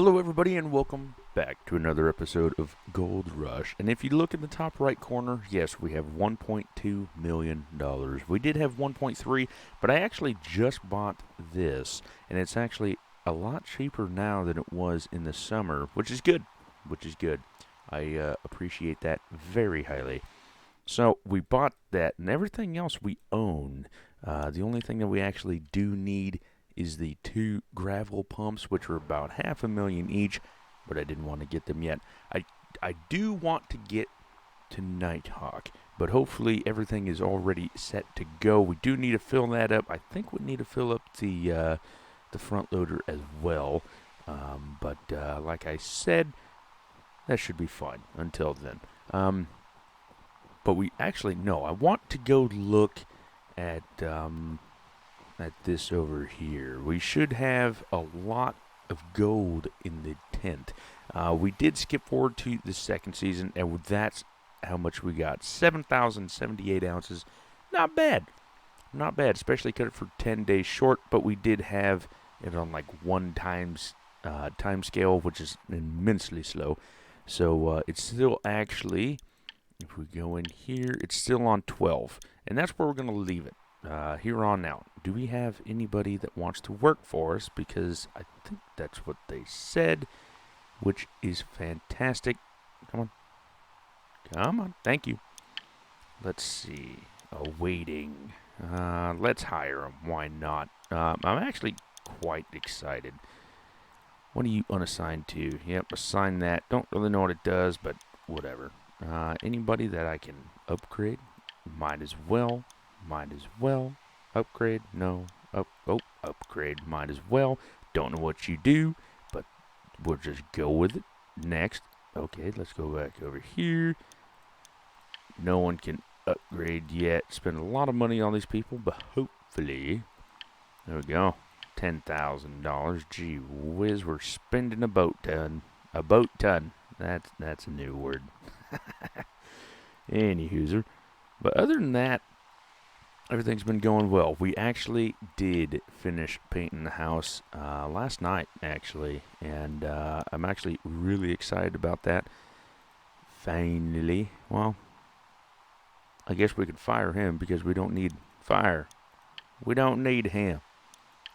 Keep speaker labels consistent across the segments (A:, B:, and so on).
A: Hello, everybody, and welcome back to another episode of Gold Rush. And if you look in the top right corner, yes, we have $1.2 million. We did have 1.3, but I actually just bought this, and it's actually a lot cheaper now than it was in the summer, which is good. I appreciate that very highly. So we bought that, and everything else we own. The only thing that we actually do need is the two gravel pumps, which are about $500,000 each, but I didn't want to get them yet. I do want to get to Nighthawk, but hopefully everything is already set to go. We do need to fill that up. I think we need to fill up the front loader as well. But like I said, that should be fine until then. But we actually no. I want to go look at this over here. We should have a lot of gold in the tent. We did skip forward to the second season, and that's how much we got. 7,078 ounces. Not bad. Not bad, especially cut it for 10 days short, but we did have it on like 1 times time scale, which is immensely slow. So it's still actually, if we go in here, it's still on 12. And that's where we're going to leave it. Here on out. Do we have anybody that wants to work for us? Because I think that's what they said, which is fantastic. Come on. Come on. Thank you. Let's see. Awaiting. Let's hire him. Why not? I'm actually quite excited. What are you unassigned to? Yep, assign that. Don't really know what it does, but whatever. Anybody that I can upgrade? Might as well. Might as well. Upgrade? No. Upgrade. Might as well. Don't know what you do, but we'll just go with it. Next. Okay, let's go back over here. No one can upgrade yet. Spend a lot of money on these people, but hopefully. There we go. $10,000. Gee whiz, we're spending a boat ton. A boat ton. That's a new word. Anyhooser. But other than that, everything's been going well. We actually did finish painting the house last night, actually. And I'm actually really excited about that. Finally. Well, I guess we could fire him because we don't need fire. We don't need him.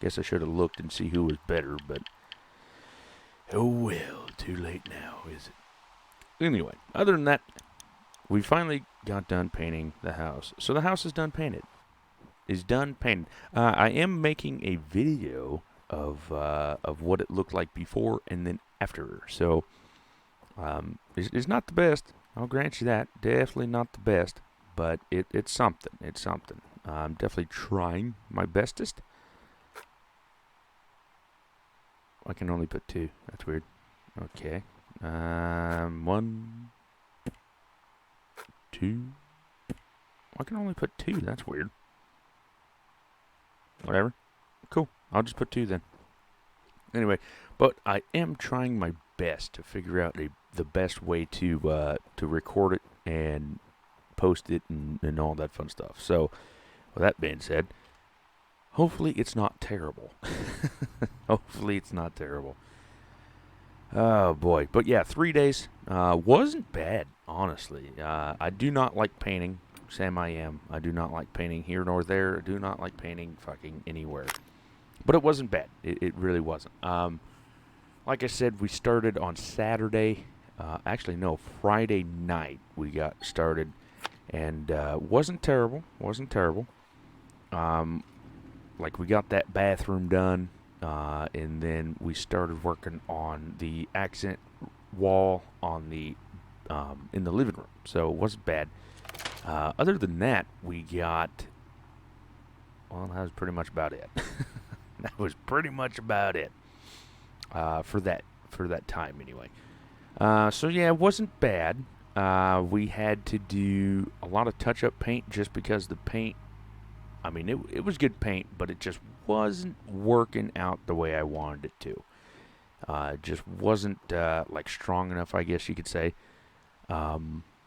A: Guess I should have looked and see who was better, but oh well, too late now, is it? Anyway, other than that, we finally got done painting the house. So the house is done painted. I am making a video of what it looked like before and then after. So it's not the best. I'll grant you that. Definitely not the best, but it's something. It's something. I'm definitely trying my bestest. I can only put 2. That's weird. Okay. 1, 2. I can only put 2. That's weird. Whatever. Cool. I'll just put 2 then. Anyway, but I am trying my best to figure out the best way to record it and post it and all that fun stuff. So, with that being said, hopefully it's not terrible. Hopefully it's not terrible. Oh boy. But yeah, 3 days wasn't bad, honestly. I do not like painting. Sam I am. I do not like painting here nor there. I do not like painting fucking anywhere. But it wasn't bad. It really wasn't. Like I said, we started on Saturday. Actually, no, Friday night we got started. And wasn't terrible. Wasn't terrible. Like we got that bathroom done. And then we started working on the accent wall on the in the living room. So it wasn't bad. Other than that, we got. Well, that was pretty much about it. That was pretty much about it for that time anyway. So yeah, it wasn't bad. We had to do a lot of touch-up paint just because the paint. I mean, it was good paint, but it just wasn't working out the way I wanted it to. It just wasn't like strong enough, I guess you could say.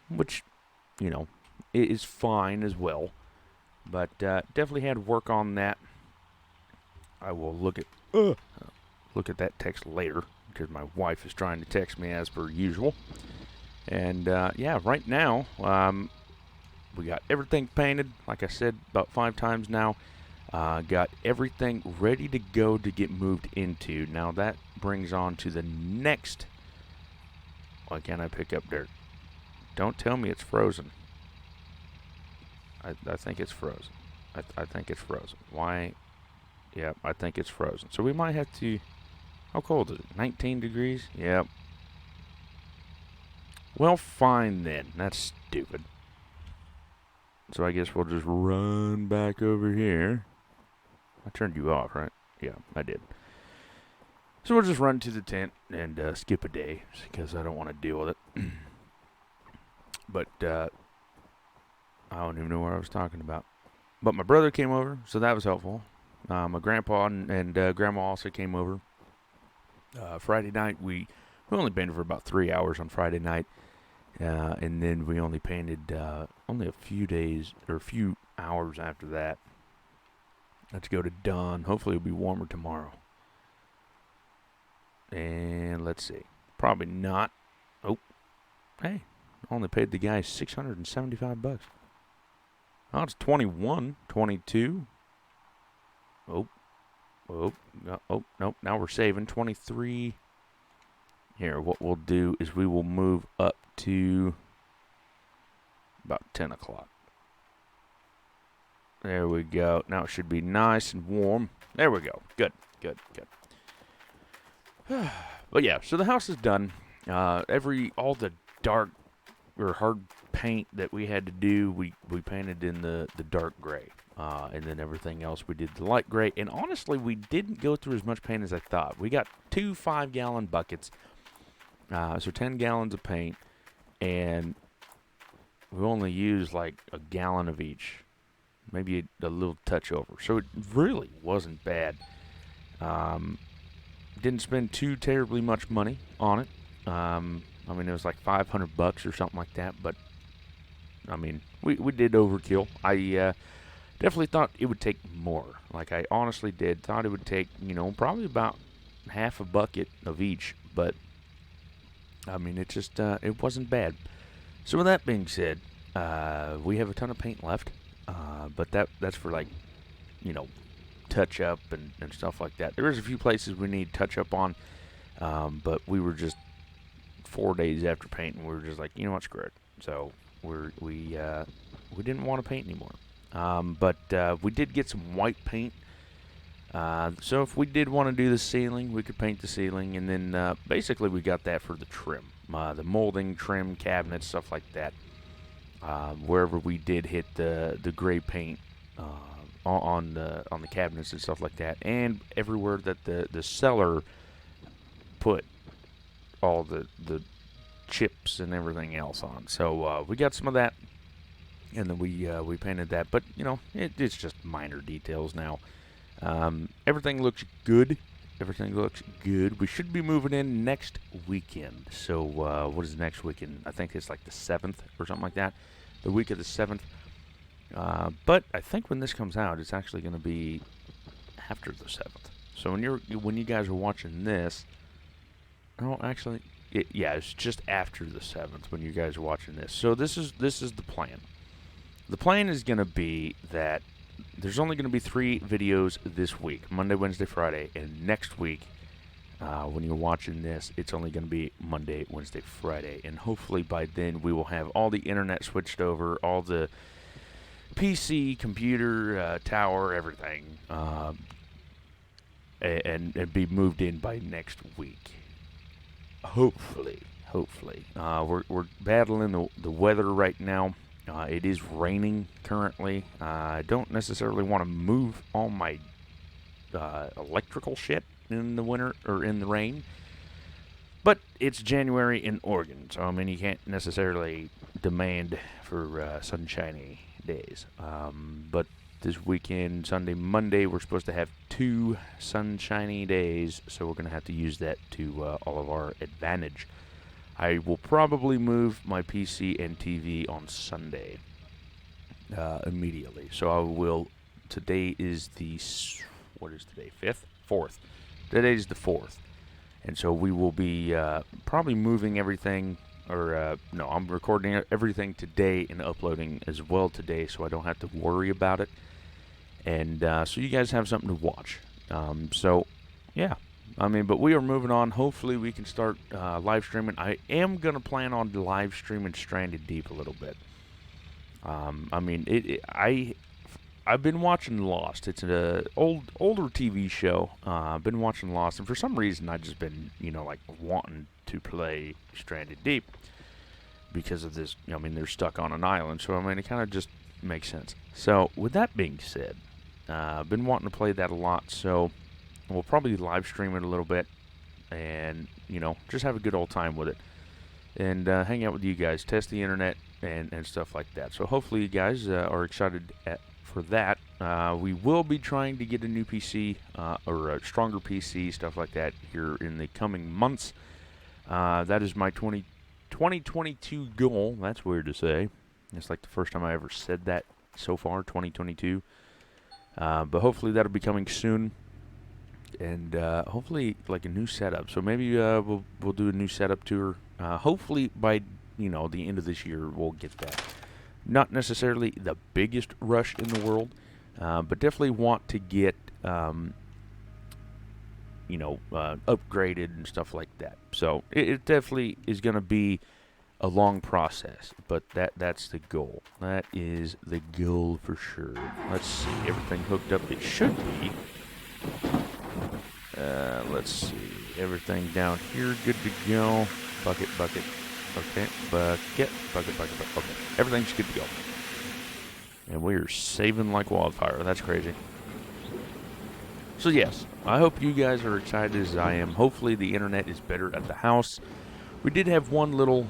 A: Which, you know, is fine as well. But definitely had to work on that. I will look at that text later because my wife is trying to text me as per usual. And yeah, right now we got everything painted, like I said, about 5 times now. Got everything ready to go to get moved into. Now that brings on to the next. Why can't I pick up dirt? Don't tell me it's frozen. I think it's frozen. I think it's frozen. Why? Yep, I think it's frozen. So we might have to. How cold is it? 19 degrees? Yep. Well, fine then. That's stupid. So I guess we'll just run back over here. I turned you off, right? Yeah, I did. So we'll just run to the tent and skip a day because I don't want to deal with it. But I don't even know what I was talking about. But my brother came over, so that was helpful. My grandpa and grandma also came over. Friday night, we only painted for about 3 hours on Friday night. And then we only painted only a few hours after that. Let's go to dawn. Hopefully it'll be warmer tomorrow. And let's see. Probably not. Oh, hey, only paid the guy $675. Oh, it's 21, 22. Oh, nope. Now we're saving 23. Here, what we'll do is we will move up to about 10 o'clock. There we go. Now it should be nice and warm. There we go. Good. But yeah, so the house is done. All the dark or hard paint that we had to do, we painted in the dark gray. And then everything else we did the light gray. And honestly, we didn't go through as much paint as I thought. We got 2 5-gallon buckets. So 10 gallons of paint. And we only used like a gallon of each. Maybe a little touch over. So it really wasn't bad. Didn't spend too terribly much money on it. I mean, it was like $500 or something like that. But, I mean, we did overkill. I definitely thought it would take more. Like, I honestly did. Thought it would take, probably about half a bucket of each. But, I mean, it just, it wasn't bad. So with that being said, we have a ton of paint left. But that's for, like, touch up and stuff like that. There is a few places we need touch up on. But we were just 4 days after painting. We were just like, screw it. So we didn't want to paint anymore. But we did get some white paint. So if we did want to do the ceiling, we could paint the ceiling. And then basically we got that for the trim. The molding, trim, cabinets, stuff like that. Wherever we did hit the gray paint on the cabinets and stuff like that. And everywhere that the seller put all the chips and everything else on. So we got some of that. And then we painted that. But, it's just minor details now. Everything looks good. We should be moving in next weekend. So, what is next weekend? I think it's like the 7th or something like that. The week of the 7th. But I think when this comes out, it's actually going to be after the 7th. So when you guys are watching this, it's just after the 7th when you guys are watching this. So this is the plan. The plan is going to be that there's only going to be 3 videos this week, Monday, Wednesday, Friday, and next week, when you're watching this, it's only going to be Monday, Wednesday, Friday, and hopefully by then we will have all the internet switched over, all the PC, computer, tower, everything, and be moved in by next week. Hopefully. We're battling the weather right now. It is raining currently. I don't necessarily want to move all my electrical shit in the winter or in the rain. But it's January in Oregon, so you can't necessarily demand for sunshiny days. But this weekend, Sunday, Monday, we're supposed to have 2 sunshiny days, so we're going to have to use that to all of our advantage. I will probably move my PC and TV on Sunday immediately. So I will. Today is what is today? 5th? 4th. Today's the 4th. And so we will be probably moving everything, or no, I'm recording everything today and uploading as well today, so I don't have to worry about it. And so you guys have something to watch. So, yeah. I mean, but we are moving on. Hopefully we can start live streaming. I am going to plan on live streaming Stranded Deep a little bit. I mean, I've been watching Lost. It's an older TV show. I've been watching Lost, and for some reason I've just been, like wanting to play Stranded Deep because of this. I mean, they're stuck on an island, so I mean, it kind of just makes sense. So, with that being said, I've been wanting to play that a lot, so we'll probably live stream it a little bit and, just have a good old time with it. And hang out with you guys, test the internet and stuff like that. So hopefully you guys are excited for that. We will be trying to get a new PC or a stronger PC, stuff like that, here in the coming months. That is my 2022 goal. That's weird to say. It's like the first time I ever said that so far, 2022. But hopefully that'll be coming soon. And hopefully like a new setup. So maybe we'll do a new setup tour. Hopefully by the end of this year we'll get that. Not necessarily the biggest rush in the world, but definitely want to get upgraded and stuff like that. So it definitely is going to be a long process, but that's the goal. That is the goal for sure. Let's see, everything hooked up. It should be. Let's see. Everything down here, good to go. Bucket. Okay, bucket. Okay, everything's good to go. And we are saving like wildfire. That's crazy. So yes, I hope you guys are excited as I am. Hopefully the internet is better at the house. We did have one little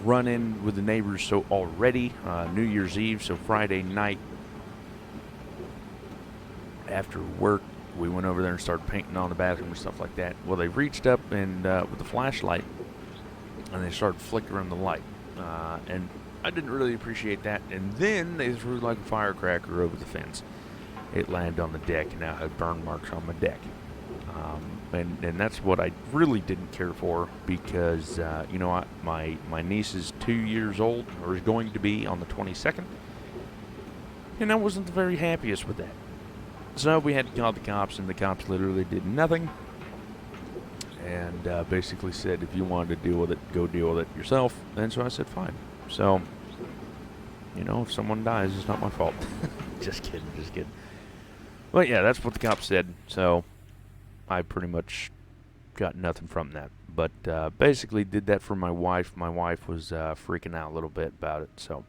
A: run-in with the neighbors already. New Year's Eve, so Friday night after work, we went over there and started painting on the bathroom and stuff like that. Well, they reached up and with the flashlight, and they started flickering the light. And I didn't really appreciate that. And then they threw like a firecracker over the fence. It landed on the deck, and now had burn marks on my deck. And that's what I really didn't care for because, my niece is 2 years old, or is going to be on the 22nd. And I wasn't the very happiest with that. So we had to call the cops, and the cops literally did nothing. And basically said, if you wanted to deal with it, go deal with it yourself. And so I said, fine. So, if someone dies, it's not my fault. Just kidding. But yeah, that's what the cops said. So I pretty much got nothing from that. But basically did that for my wife. My wife was freaking out a little bit about it. So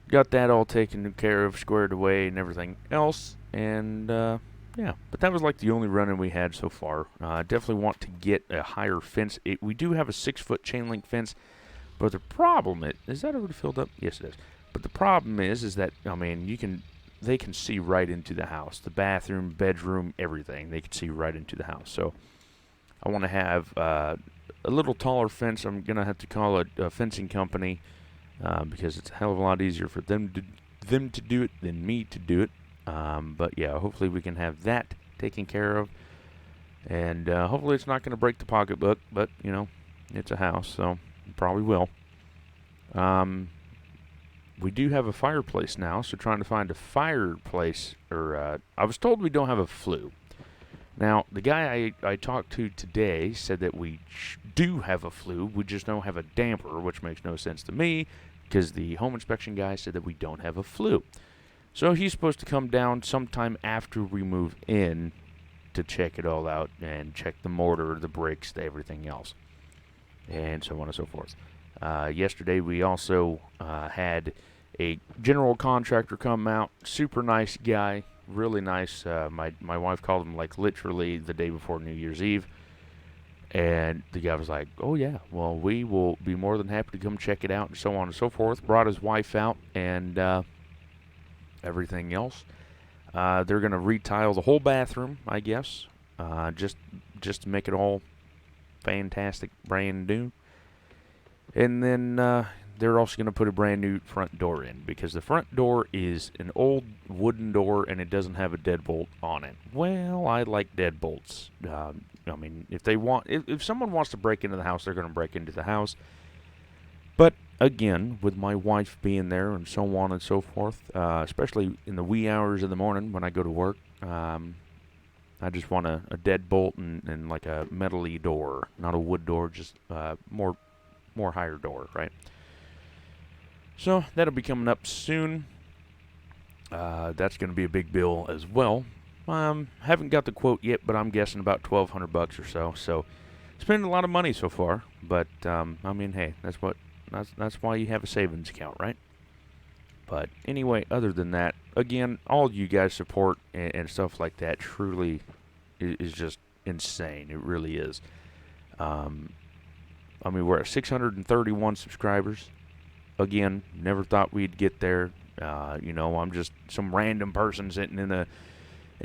A: got that all taken care of, squared away, and everything else. And yeah, but that was like the only run-in we had so far. Definitely want to get a higher fence. We do have a 6-foot chain link fence, but the problem is that already filled up? Yes, it is. But the problem is that they can see right into the house, the bathroom, bedroom, everything. They can see right into the house. So I want to have a little taller fence. I'm gonna have to call a fencing company because it's a hell of a lot easier for them to do it than me to do it. But yeah, hopefully we can have that taken care of, and hopefully it's not going to break the pocketbook, but it's a house, so it probably will. We do have a fireplace now, so trying to find a fireplace, or I was told we don't have a flue. Now, the guy I talked to today said that we do have a flue, we just don't have a damper, which makes no sense to me, because the home inspection guy said that we don't have a flue. So he's supposed to come down sometime after we move in to check it all out and check the mortar, the bricks, everything else, and so on and so forth. Yesterday we also had a general contractor come out, super nice guy, really nice. My wife called him like literally the day before New Year's Eve, and the guy was like, oh yeah, well we will be more than happy to come check it out, and so on and so forth. Brought his wife out and everything else. They're going to retile the whole bathroom, I guess, just to make it all fantastic, brand new. And then they're also going to put a brand new front door in because the front door is an old wooden door and it doesn't have a deadbolt on it. Well, I like deadbolts. I mean, if someone wants to break into the house, they're going to break into the house. But again, with my wife being there and so on and so forth, especially in the wee hours of the morning when I go to work, I just want a deadbolt and like a metal-y door, not a wood door, just more higher door, right? So that'll be coming up soon. That's going to be a big bill as well. Haven't got the quote yet, but I'm guessing about $1,200 or so. So spending a lot of money so far, but I mean, hey, that's why you have a savings account, right? But anyway, other than that, again, all you guys support and stuff like that truly is just insane. It really is. I mean, we're at 631 subscribers. Again, never thought we'd get there. I'm just some random person sitting in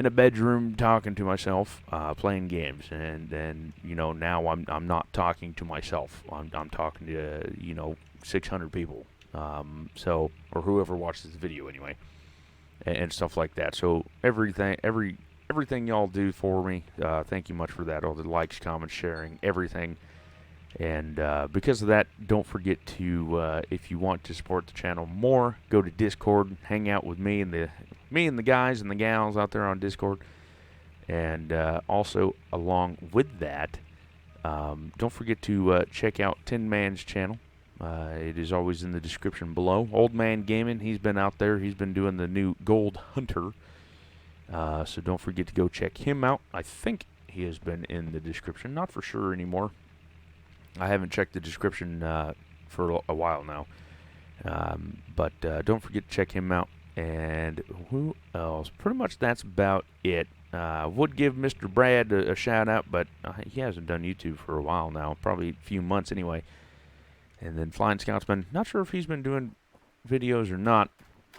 A: a bedroom talking to myself, playing games, and now I'm not talking to myself. I'm talking to 600 people. Or whoever watches the video anyway, and stuff like that. So everything y'all do for me, thank you much for that. All the likes, comments, sharing, everything. And because of that, don't forget to, if you want to support the channel more, go to Discord, hang out with me and the guys and the gals out there on Discord. And also, along with that, don't forget to check out Tin Man's channel. It is always in the description below. Old Man Gaming, he's been out there. He's been doing the new Gold Hunter. So don't forget to go check him out. I think he has been in the description. Not for sure anymore. I haven't checked the description for a while now. But don't forget to check him out. And who else? Pretty much that's about it. Would give Mr. Brad a shout out, but he hasn't done YouTube for a while now. Probably a few months anyway. And then Flying Scotsman, not sure if he's been doing videos or not.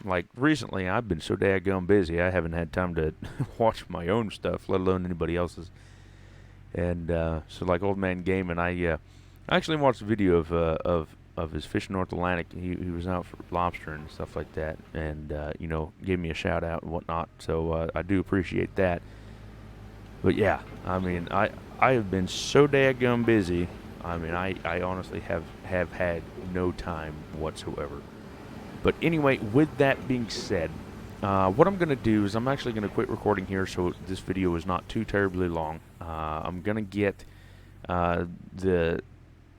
A: Like, recently, I've been so daggone busy, I haven't had time to watch my own stuff, let alone anybody else's. And so, like Old Man Gaming, I actually watched a video of his Fish North Atlantic. He was out for lobster and stuff like that, and gave me a shout out and whatnot. So I do appreciate that. But yeah, I mean, I have been so daggone busy. I mean, I honestly have had no time whatsoever. But anyway, with that being said, what I'm going to do is I'm actually going to quit recording here so this video is not too terribly long. I'm going to get the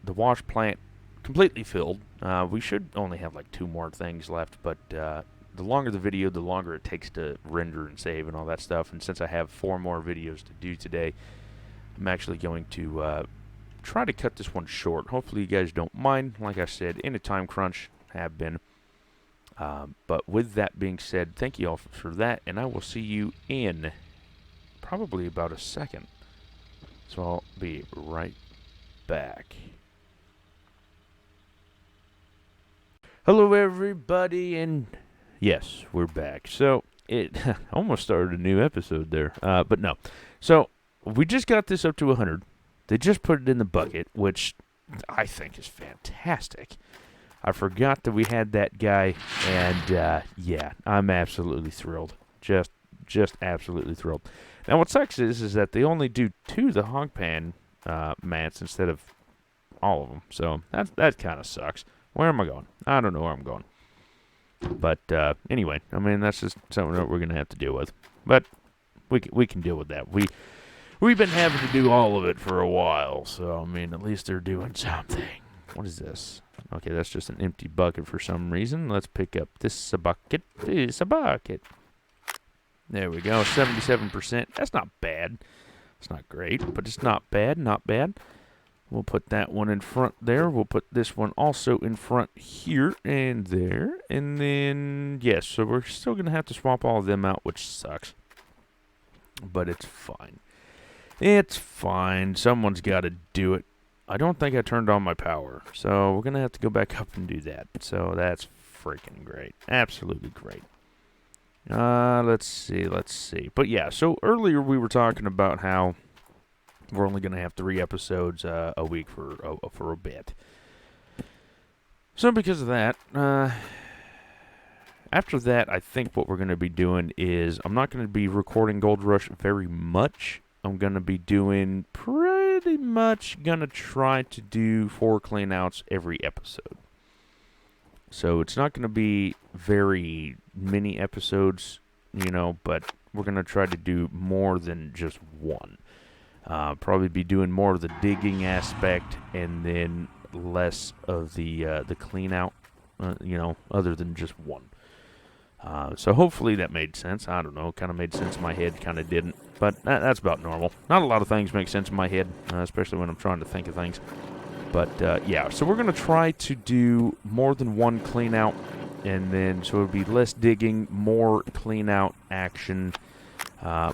A: wash plant completely filled. We should only have like 2 more things left, but the longer the video, the longer it takes to render and save and all that stuff. And since I have 4 more videos to do today, I'm actually going to try to cut this one short. Hopefully you guys don't mind. Like I said, in a time crunch, have been. But with that being said, thank you all for that, and I will see you in probably about a second. So I'll be right back. Hello everybody, and yes, we're back. So it almost started a new episode there, but no. So we just got this up to 100. They just put it in the bucket, which I think is fantastic. I forgot that we had that guy, and yeah, I'm absolutely thrilled. Just absolutely thrilled. Now, what sucks is that they only do 2 of the hog pan mats instead of all of them. So that kind of sucks. Where am I going? I don't know where I'm going. But anyway, I mean, that's just something that we're gonna have to deal with. But we can deal with that. We've been having to do all of it for a while, so I mean, at least they're doing something. What is this? Okay, that's just an empty bucket for some reason. Let's pick up this bucket. It's a bucket. There we go, 77%. That's not bad. It's not great, but it's not bad, not bad. We'll put that one in front there. We'll put this one also in front here and there. And then, yes, so we're still going to have to swap all of them out, which sucks. But it's fine. It's fine. Someone's got to do it. I don't think I turned on my power, so we're going to have to go back up and do that. So that's freaking great. Absolutely great. Let's see. But yeah, so earlier we were talking about how we're only going to have 3 episodes a week for a bit. So because of that, after that, I think what we're going to be doing is I'm not going to be recording Gold Rush very much. I'm going to be doing pretty much going to try to do 4 cleanouts every episode. So it's not going to be very many episodes, but we're going to try to do more than just one. Probably be doing more of the digging aspect and then less of the clean out, other than just one. So hopefully that made sense. I don't know, kind of made sense in my head, kind of didn't. But that's about normal. Not a lot of things make sense in my head, especially when I'm trying to think of things. But yeah, so we're going to try to do more than one clean out, and then so it'll be less digging, more clean out action,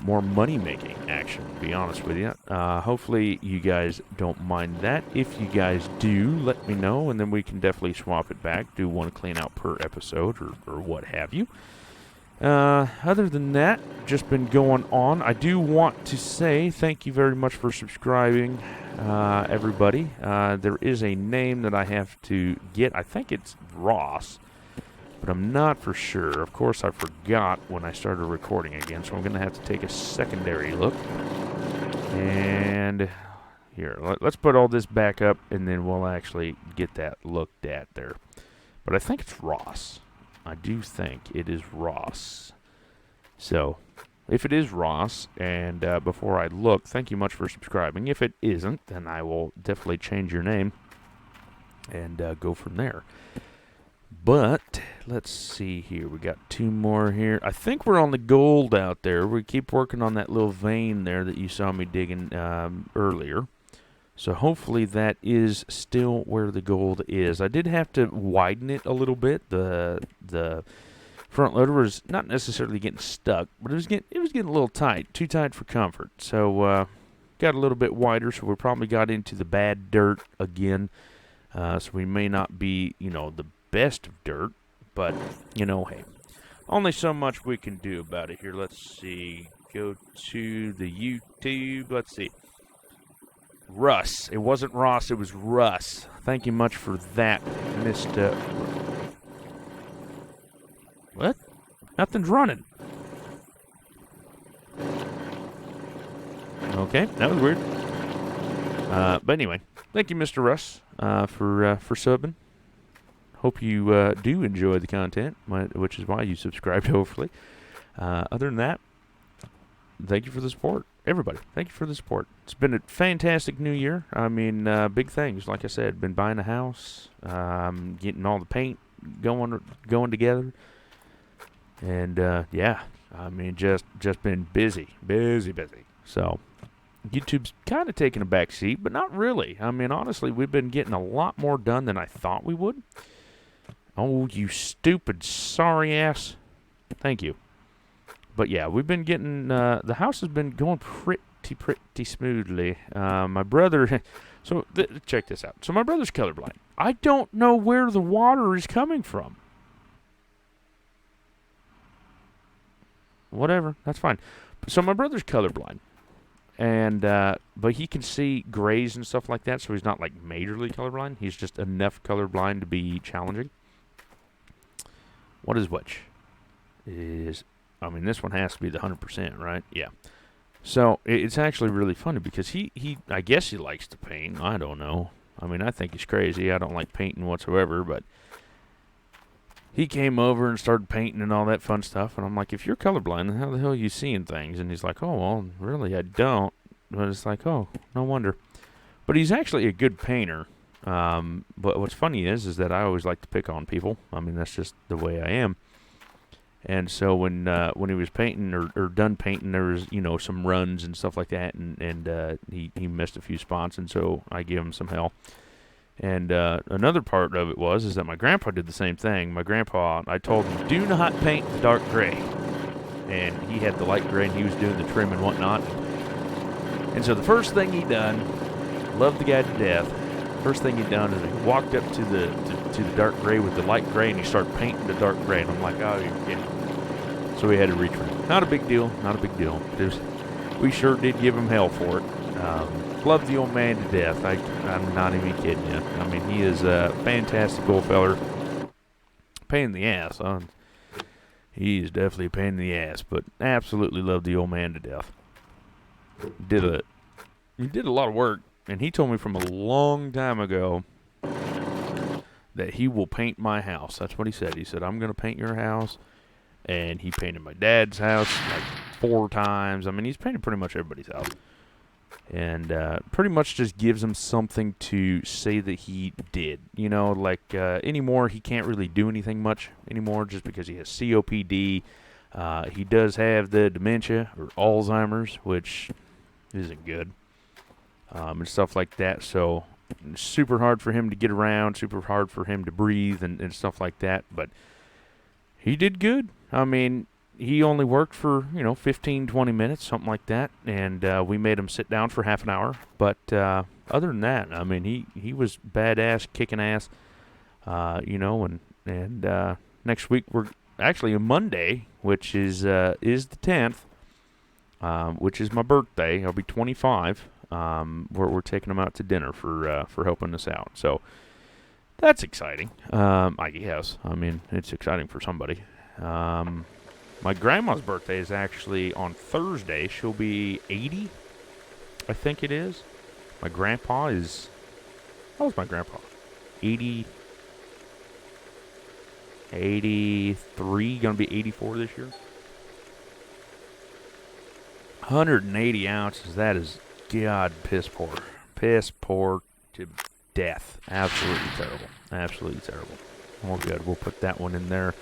A: more money-making action, to be honest with you. Hopefully you guys don't mind that. If you guys do, let me know, and then we can definitely swap it back, do one clean-out per episode or what have you. Other than that, just been going on. I do want to say thank you very much for subscribing, everybody. There is a name that I have to get. I think it's Ross, but I'm not for sure. Of course, I forgot when I started recording again, so I'm going to have to take a secondary look. And here, let's put all this back up, and then we'll actually get that looked at there. But I think it's Ross. I do think it is Ross. So, if it is Ross, and before I look, thank you much for subscribing. If it isn't, then I will definitely change your name and go from there. But, let's see here. We got 2 more here. I think we're on the gold out there. We keep working on that little vein there that you saw me digging earlier. So hopefully that is still where the gold is. I did have to widen it a little bit. The front loader was not necessarily getting stuck, but it was getting a little tight, too tight for comfort. So got a little bit wider, so we probably got into the bad dirt again. So we may not be, the best of dirt, but hey, only so much we can do about it here. Let's see. Go to the YouTube. Let's see. Russ. It wasn't Ross, it was Russ. Thank you much for that, Mr. What? Nothing's running. Okay, that was weird. But anyway, thank you, Mr. Russ, for subbing. Hope you do enjoy the content, which is why you subscribed, hopefully. Other than that, thank you for the support. Everybody, thank you for the support. It's been a fantastic new year. I mean, big things. Like I said, been buying a house, getting all the paint going together, and yeah, I mean, just been busy. So, YouTube's kind of taking a back seat, but not really. I mean, honestly, we've been getting a lot more done than I thought we would. Oh, you stupid sorry ass. Thank you. But yeah, we've been getting, the house has been going pretty smoothly. My brother, so check this out. So my brother's colorblind. I don't know where the water is coming from. Whatever, that's fine. So my brother's colorblind. And, but he can see grays and stuff like that, so he's not like majorly colorblind. He's just enough colorblind to be challenging. What is which? I mean, this one has to be the 100%, right? Yeah. So, it's actually really funny because I guess he likes to paint. I don't know. I mean, I think he's crazy. I don't like painting whatsoever, but he came over and started painting and all that fun stuff. And I'm like, if you're colorblind, how the hell are you seeing things? And he's like, oh, well, really, I don't. But it's like, oh, no wonder. But he's actually a good painter. But what's funny is that I always like to pick on people. I mean, that's just the way I am. And so when he was painting or done painting, there was some runs and stuff like that, and he missed a few spots, and so I gave him some hell. And another part of it is that my grandpa did the same thing. My grandpa, I told him, do not paint the dark gray, and he had the light gray, and he was doing the trim and whatnot. And so the first thing he done, loved the guy to death. First thing he done is he walked up to the dark gray with the light gray, and he started painting the dark gray. And I'm like, oh, you're kidding. So we had to retrim. Not a big deal. We sure did give him hell for it. Love the old man to death. I'm not even kidding you. I mean, he is a fantastic old feller. Pain in the ass, huh? He is definitely a pain in the ass, but absolutely love the old man to death. He did a lot of work, and he told me from a long time ago that he will paint my house. That's what he said. He said, I'm going to paint your house. And he painted my dad's house like 4 times. I mean, he's painted pretty much everybody's house. And pretty much just gives him something to say that he did. You know, like anymore, he can't really do anything much anymore just because he has COPD. He does have the dementia or Alzheimer's, which isn't good. And stuff like that. So super hard for him to get around, super hard for him to breathe and stuff like that. But he did good. I mean, he only worked for, 15, 20 minutes, something like that. And we made him sit down for half an hour. But other than that, I mean, he was badass, kicking ass, and next week we're actually on Monday, which is the 10th, which is my birthday. I'll be 25. We're taking him out to dinner for helping us out. So that's exciting. I guess. I mean, it's exciting for somebody. My grandma's birthday is actually on Thursday. She'll be 80, I think it is. My grandpa is... How old's my grandpa? 83, gonna be 84 this year. 180 ounces, that is... God, piss poor. Piss poor to death. Absolutely terrible. Absolutely terrible. Well, good. We'll put that one in there.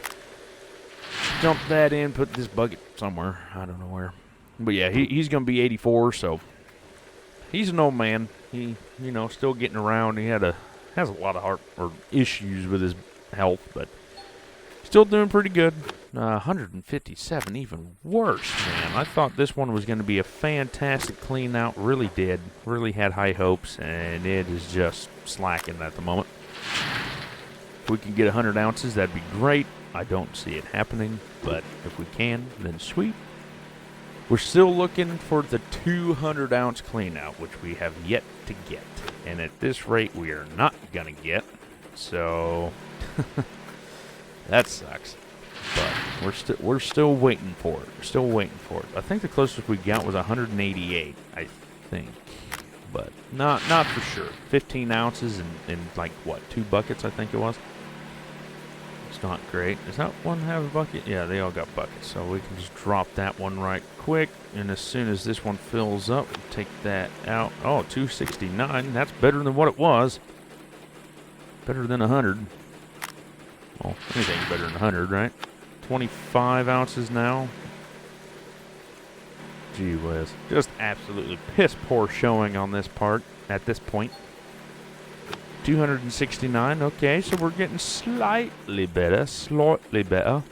A: Dump that in. Put this bucket somewhere. I don't know where. But yeah, he's going to be 84, so he's an old man. He, still getting around. He has a lot of heart or issues with his health, but still doing pretty good. 157, even worse, man. I thought this one was going to be a fantastic clean out. Really did. Really had high hopes, and it is just slacking at the moment. If we can get 100 ounces, that'd be great. I don't see it happening, but if we can, then sweet. We're still looking for the 200-ounce clean out, which we have yet to get. And at this rate, we are not going to get. So, that sucks. But we're still waiting for it. We're still waiting for it. I think the closest we got was 188, I think. But not for sure. 15 ounces and like, what, 2 buckets, I think it was. It's not great. Does that one have a bucket? Yeah, they all got buckets. So we can just drop that one right quick. And as soon as this one fills up, we'll take that out. Oh, 269. That's better than what it was. Better than 100. Well, anything's better than 100, right? 25 ounces now. Gee whiz. Just absolutely piss poor showing on this part at this point. 269. Okay, so we're getting slightly better. Slightly better.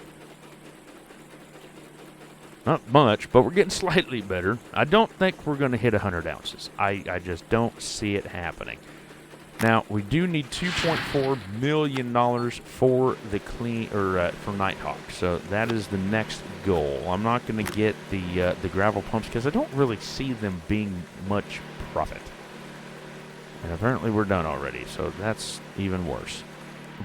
A: Not much, but we're getting slightly better. I don't think we're going to hit 100 ounces. I just don't see it happening. Now, we do need $2.4 million for the clean, or for Nighthawk. So that is the next goal. I'm not going to get the gravel pumps because I don't really see them being much profit. And apparently we're done already, so that's even worse.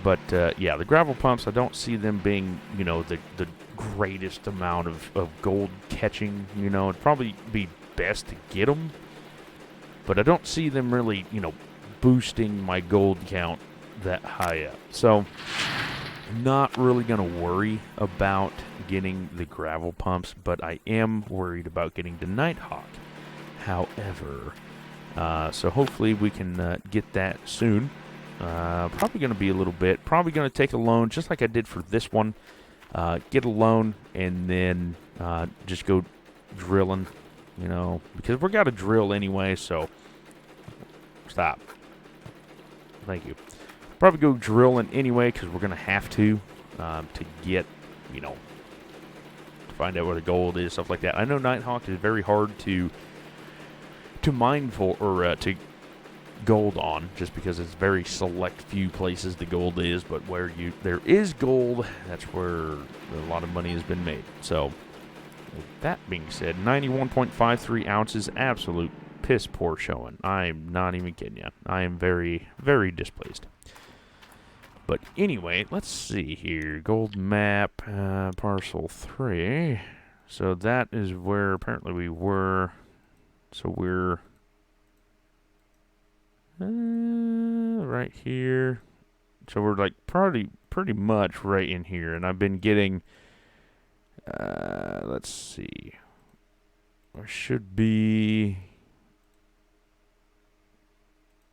A: But yeah, the gravel pumps, I don't see them being, the greatest amount of gold catching. It'd probably be best to get them. But I don't see them really, boosting my gold count that high up. So, not really going to worry about getting the gravel pumps, but I am worried about getting the Nighthawk. However, so hopefully we can get that soon. Probably going to be a little bit. Probably going to take a loan, just like I did for this one. Get a loan and then just go drilling, because we're got to drill anyway, so stop. Thank you. Probably go drilling anyway because we're going to have to get, to find out where the gold is, stuff like that. I know Nighthawk is very hard to mine for, or to gold on, just because it's very select few places the gold is, but where there is gold, that's where a lot of money has been made. So, with that being said, 91.53 ounces, absolute piss poor showing. I'm not even kidding you. I am very, very displeased. But anyway, let's see here. Gold map, parcel 3. So that is where apparently we were. So we're right here. So we're like probably pretty much right in here. And I've been getting, let's see. There should be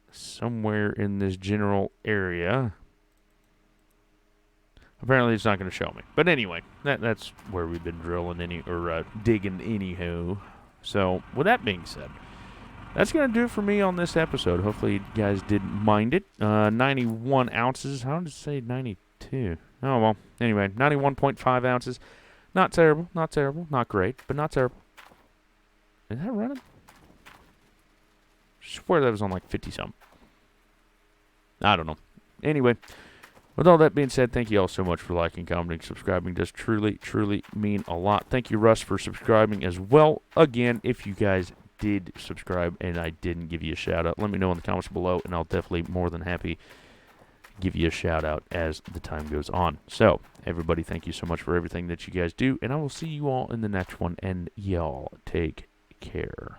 A: somewhere in this general area. Apparently it's not going to show me. But anyway, that's where we've been drilling digging anyhow. So with that being said, that's going to do it for me on this episode. Hopefully you guys didn't mind it. 91 ounces. How did it say 92? Oh, well. Anyway, 91.5 ounces. Not terrible. Not terrible. Not great, but not terrible. Is that running? I swear that was on like 50-something. I don't know. Anyway, with all that being said, thank you all so much for liking, commenting, subscribing. It does truly, truly mean a lot. Thank you, Russ, for subscribing as well. Again, if you guys did subscribe and I didn't give you a shout-out, let me know in the comments below, and I'll definitely more than happy give you a shout-out as the time goes on. So, everybody, thank you so much for everything that you guys do, and I will see you all in the next one, and y'all take care.